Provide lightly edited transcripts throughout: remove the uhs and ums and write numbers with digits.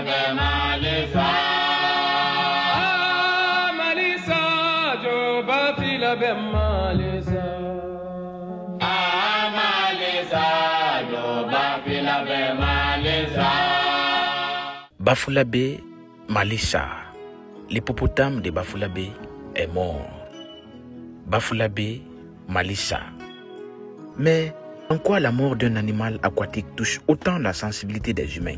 be Malisa. Ah, Malisa, jo bafila be Malisa. Ah, Malisa, jo bafila be Malisa. Bafulabe, Malisa. L'hippopotame de Bafulabe est mort. Bafulabe, Malisa. Mais en quoi la mort d'un animal aquatique touche autant la sensibilité des humains?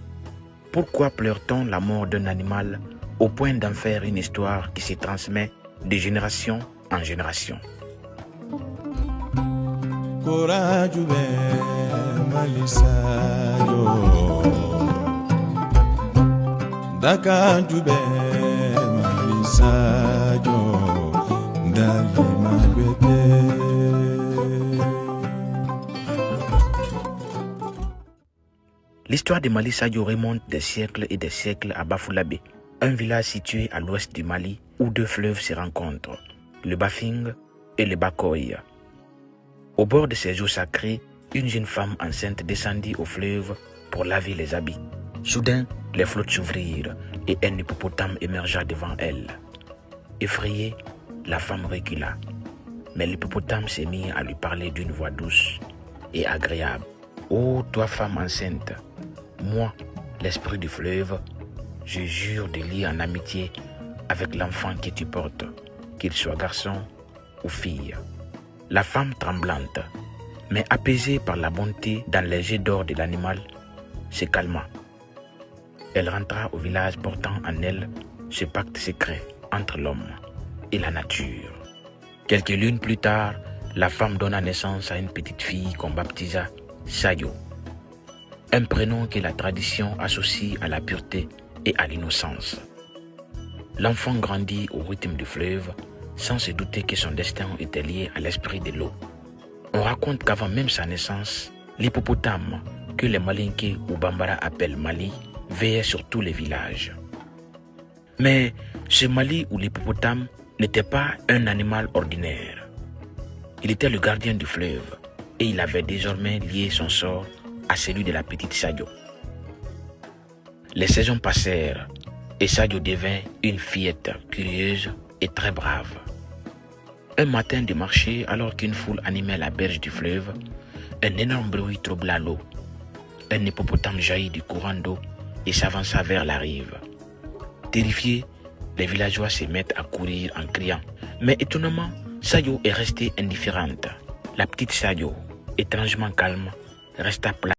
Pourquoi pleure-t-on la mort d'un animal au point d'en faire une histoire qui se transmet de génération en génération? Courage Malisa yo Daka jube Malisa yo Dali mabete. L'histoire de Mali Sadio remonte des siècles et des siècles à Bafulabe, un village situé à l'ouest du Mali où deux fleuves se rencontrent, le Bafing et le Bakoy. Au bord de ces eaux sacrées, une jeune femme enceinte descendit au fleuve pour laver les habits. Soudain, les flottes s'ouvrirent et un hippopotame émergea devant elle. Effrayée, la femme recula. Mais l'hippopotame s'est mis à lui parler d'une voix douce et agréable. « Ô toi femme enceinte, moi, l'esprit du fleuve, je jure de lier en amitié avec l'enfant que tu portes, qu'il soit garçon ou fille. » La femme tremblante, mais apaisée par la bonté dans les jets d'or de l'animal, se calma. Elle rentra au village portant en elle ce pacte secret entre l'homme et la nature. Quelques lunes plus tard, la femme donna naissance à une petite fille qu'on baptisa Sayo, un prénom que la tradition associe à la pureté et à l'innocence. L'enfant grandit au rythme du fleuve sans se douter que son destin était lié à l'esprit de l'eau. On raconte qu'avant même sa naissance, l'hippopotame, que les Malinké ou Bambara appellent Mali, veillait sur tous les villages. Mais ce Mali ou l'hippopotame n'était pas un animal ordinaire. Il était le gardien du fleuve et il avait désormais lié son sort à celui de la petite Sadio. Les saisons passèrent et Sadio devint une fillette curieuse et très brave. Un matin de marché, alors qu'une foule animait la berge du fleuve, un énorme bruit troubla l'eau. Un hippopotame jaillit du courant d'eau et s'avança vers la rive. Terrifiés, les villageois se mettent à courir en criant. Mais étonnamment, Sadio est restée indifférente. La petite Sadio, étrangement calme, resta plate.